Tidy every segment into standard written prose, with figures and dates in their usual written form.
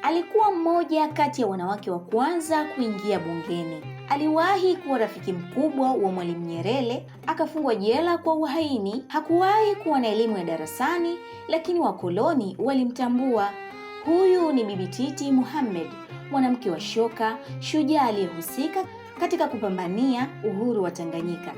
Alikuwa mmoja kati ya wanawake wa kwanza kuingia bungeni. Aliwahi kuwa rafiki mkubwa wa Mwalimu Nyerere, akafungwa jela kwa uhaini. Hakuwahi kuwa na elimu ya darasani, lakini wakoloni walimtambua. Huyu ni Bibi Titi Mohamed, mwanamke wa shoka, shujaa aliyehusika katika kupambania uhuru wa Tanganyika.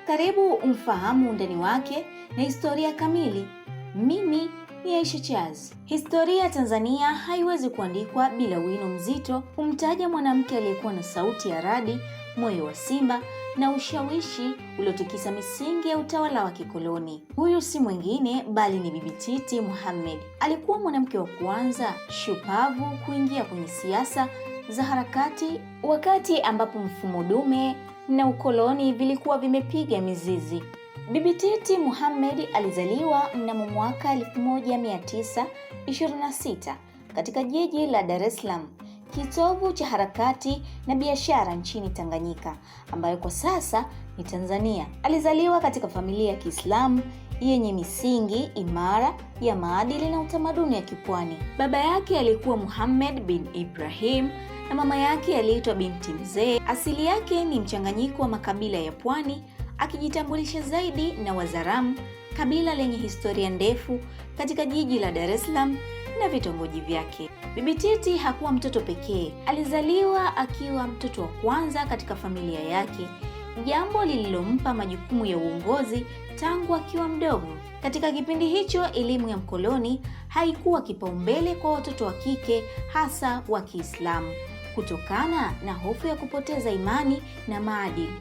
Karibu umfahamu undani wake na historia kamili. Mimi ni Aisha Chaz. Historia ya Tanzania haiwezi kuandikwa bila wino mzito kumtaja mwanamke aliyekuwa na sauti ya radi, moyo wa simba na ushawishi uliotikisa misingi ya utawala wa kikoloni. Huyu si mwingine bali ni Bibi Titi Mohamed. Alikuwa mwanamke wa kwanza shupavu kuingia kwenye siasa za harakati wakati ambapo mfumo dume na ukoloni vilikuwa vimepiga mizizi. Bibi Titi Mohamed alizaliwa mnamo mwaka 1926 katika jiji la Dar es Salaam, kitovu cha harakati na biashara nchini Tanganyika, ambayo kwa sasa ni Tanzania. Alizaliwa katika familia ya Kiislamu yenye misingi imara ya maadili na utamaduni ya kipwani. Baba yake alikuwa Mohamed bin Ibrahim na mama yake aliitwa Binti Mzee. Asili yake ni mchanganyiko wa makabila ya pwani, akijitambulisha zaidi na Wazaramo, kabila lenye historia ndefu katika jiji la Dar es Salaam na vitongoji vyake. Bibi Titi hakuwa mtoto pekee. Alizaliwa akiwa mtoto wa kwanza katika familia yake, jambo lililompa majukumu ya uongozi tangu akiwa mdogo. Katika kipindi hicho, elimu ya mkoloni haikuwa kipaumbele kwa watoto wa kike, hasa wa Kiislamu, kutokana na hofu ya kupoteza imani na maadili.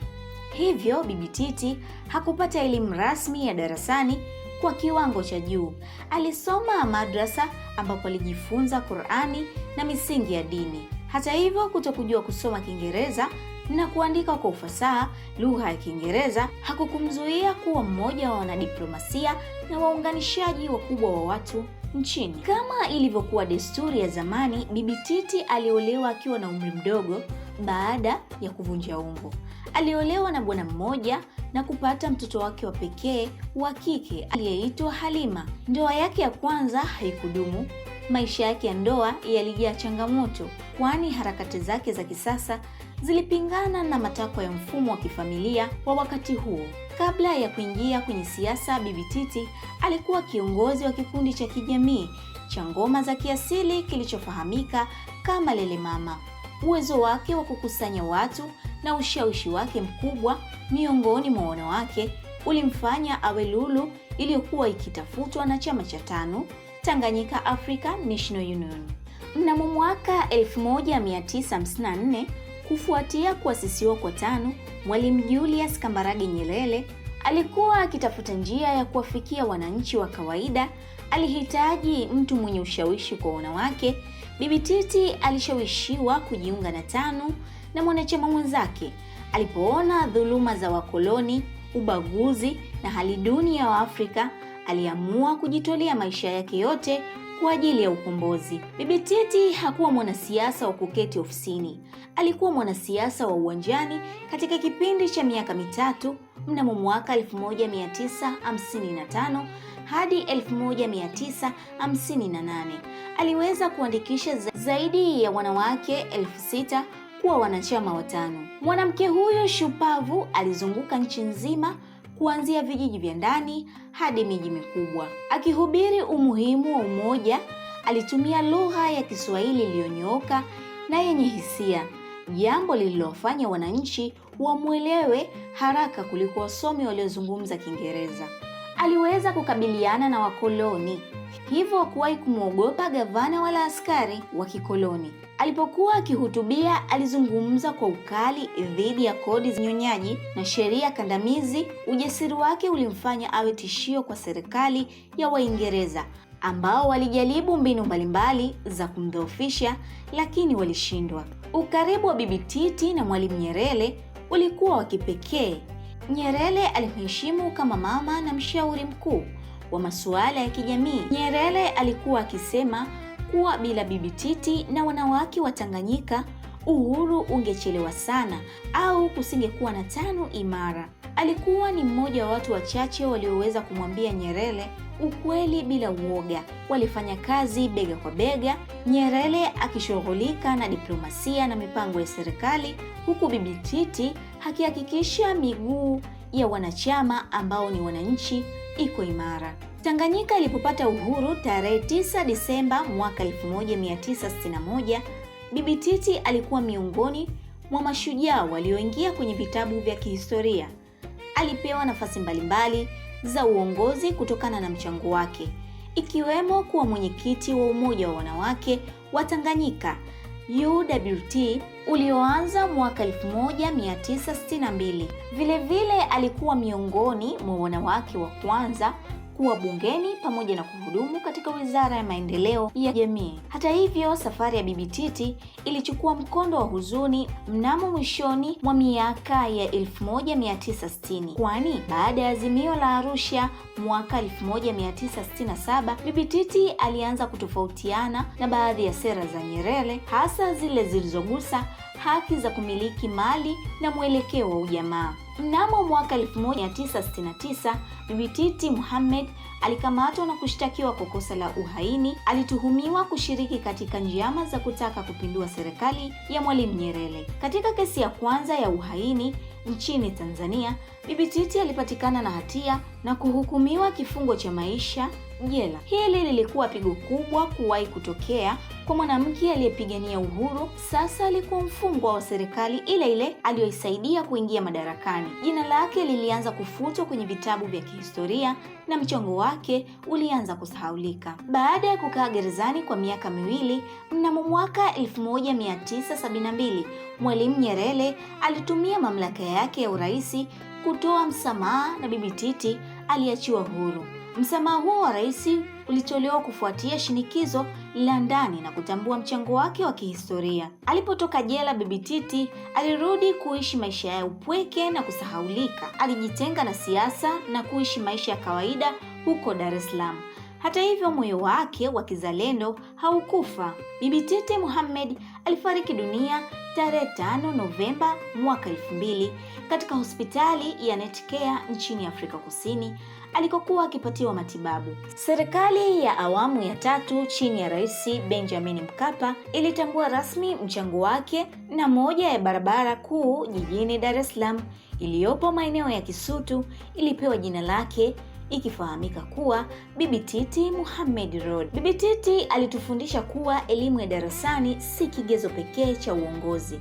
Hivyo Bibi Titi hakupata elimu rasmi ya darasani kwa kiwango cha juu. Alisoma madrasa ambapo alijifunza Qur'ani na misingi ya dini. Hata hivyo, kutokujua kusoma Kiingereza na kuandika kwa ufasaha lugha ya Kiingereza hakukumzuia kuwa mmoja wa wanadiplomasia na waunganishaji wakubwa wa watu nchini. Kama ilivyokuwa desturi ya zamani, Bibi Titi aliolewa akiwa na umri mdogo. Baada ya kuvunja ungo, aliolewa na bwana mmoja na kupata mtoto wake wa pekee wa kike aliyeitwa Halima. Ndoa yake ya kwanza haikudumu. Maisha yake ya ndoa yalijaa changamoto, kwani harakati zake za kisasa zilipingana na matakwa ya mfumo wa kifamilia wa wakati huo. Kabla ya kuingia kwenye siasa, Bibi Titi alikuwa kiongozi wa kikundi cha kijamii cha ngoma za kiasili kilichofahamika kama Lele Mama. Uwezo wake wa kukusanya watu na ushawishi wake mkubwa miongoni mwa wanawake ulimfanya awe lulu iliyokuwa ikitafutwa na chama cha TANU, Tanganyika African National Union. Mnamo mwaka 1954, kufuatia kuasisiwa kwa TANU, Mwalimu Julius Kambarage Nyerere alikuwa akitafuta njia ya kuwafikia wananchi wa kawaida. Alihitaji mtu mwenye ushawishi kwa wanawake. Bibi Titi alishawishiwa kujiunga na TANU na mwanachama mwenzake. Alipoona dhuluma za wakoloni, ubaguzi na hali duni ya Waafrika, aliamua kujitolea maisha yake yote kwa ajili ya ukombozi. Bibi Titi hakuwa mwanasiasa wa kuketi ofisini. Alikuwa mwanasiasa wa uwanjani katika kipindi cha miaka mitatu mnamo mwaka 1955 hadi 1958. Aliweza kuandikisha zaidi ya wanawake 6,000 kuwa wanachama wa TANU. Mwanamke huyo shupavu alizunguka nchi nzima, kuanzia vijiji vya ndani hadi miji mikubwa, akihubiri umuhimu wa umoja. Alitumia lugha ya Kiswahili iliyonyooka na yenye hisia, jambo lililofanya wananchi wamwelewe haraka kuliko wasomi waliozungumza Kiingereza. Aliweza kukabiliana na wakoloni, hivyo hakuwahi kumwogopa gavana wala askari wa kikoloni. Alipokuwa akihutubia, alizungumza kwa ukali dhidi ya kodi za nyonyaji na sheria kandamizi. Ujasiri wake ulimfanya awe tishio kwa serikali ya Waingereza, ambao walijaribu mbinu mbalimbali za kumdhoofisha, lakini walishindwa. Ukaribu wa Bibi Titi na Mwalimu Nyerere ulikuwa wa kipekee. Nyerere alimheshimu kama mama na mshauri mkuu wa masuala ya kijamii. Nyerere alikuwa akisema kuwa bila Bibi Titi na wanawake wa Tanganyika, uhuru ungechelewa sana au kusingekuwa na TANU imara. Alikuwa ni mmoja wa watu wachache walioweza kumwambia Nyerere ukweli bila uoga. Walifanya kazi bega kwa bega, Nyerere akishughulika na diplomasia na mipango ya serikali, huku Bibi Titi akihakikisha miguu ya wanachama ambao ni wananchi iko imara. Tanganyika ilipopata uhuru tarehe 9 Disemba mwaka 1961, Bibi Titi alikuwa miongoni mwa mashujaa walioingia kwenye vitabu vya kihistoria. Alipewa nafasi mbalimbali za uongozi kutokana na mchango wake, ikiwemo kuwa mwenyekiti wa Umoja wa Wanawake wa Tanganyika UWT ulioanza mwaka 1962. Vilevile alikuwa miongoni mwa wanawake wa kwanza kuwa bungeni pamoja na kuhudumu katika Wizara ya Maendeleo ya Jamii. Hata hivyo, safari ya Bibi Titi ilichukua mkondo wa huzuni mnamo mwishoni mwa miaka ya 1960, kwani baada ya azimio la Arusha mwaka 1967, Bibi Titi alianza kutofautiana na baadhi ya sera za Nyerere, hasa zile zilizogusa haki za kumiliki mali na mwelekeo wa ujamaa. Mnamo mwaka 1969, Bibi Titi Mohamed alikamatwa na kushtakiwa kwa kosa la uhaini. Alituhumiwa kushiriki katika njama za kutaka kupindua serikali ya Mwalimu Nyerere. Katika kesi ya kwanza ya uhaini nchini Tanzania, Bibi Titi alipatikana na hatia na kuhukumiwa kifungo cha maisha jela. Hili lilikuwa pigo kubwa kuwahi kutokea kwa mwanamke aliyepigania uhuru. Sasa alikuwa mfungwa wa serikali ile ile aliyoisaidia kuingia madarakani. Jina lake lilianza kufutwa kwenye vitabu vya kihistoria na mchango wake ulianza kusahaulika. Baada ya kukaa gerezani kwa miaka miwili, mnamo mwaka 1972, Mwalimu Nyerere alitumia mamlaka yake ya urais kutoa msamaha na Bibi Titi aliachiwa huru. Msamaha huo wa rais ulitolewa kufuatia shinikizo la ndani na kutambua mchango wake wa kihistoria. Alipotoka jela, Bibi Titi alirudi kuishi maisha ya upweke na kusahaulika. Alijitenga na siasa na kuishi maisha ya kawaida huko Dar es Salaam. Hata hivyo, moyo wake wa kizalendo haukufa. Bibi Titi Mohamed alifariki dunia tarehe 5 Novemba mwaka 2000 katika hospitali ya Netcare nchini Afrika Kusini alikokuwa akipatiwa matibabu. Serikali ya awamu ya 3 chini ya Rais Benjamin Mkapa ilitambua rasmi mchango wake, na moja ya barabara kuu jijini Dar es Salaam iliyopo maeneo ya Kisutu ilipewa jina lake, ikifahamika kuwa Bibi Titi Mohamed Road. Bibi Titi alitufundisha kuwa elimu ya darasani si kigezo pekee cha uongozi,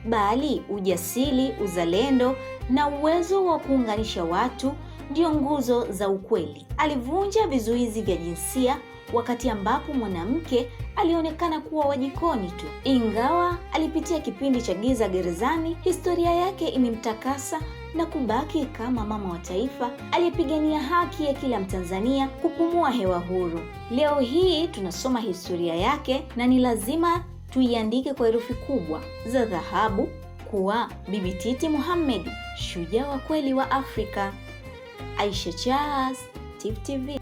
bali ujasiri, uzalendo na uwezo wa kuunganisha watu ndio nguzo za ukweli. Alivunja vizuizi vya jinsia wakati ambapo mwanamke alionekana kuwa wa jikoni tu. Ingawa alipitia kipindi cha giza gerezani, historia yake imemtakasa na kubaki kama mama wa taifa aliyepigania haki ya kila Mtanzania kupumua hewa huru. Leo hii tunasoma historia yake na ni lazima tuiandike kwa herufi kubwa za dhahabu kuwa Bibi Titi Mohamed, shujaa wa kweli wa Afrika. Aisha Charles, Tifu TV.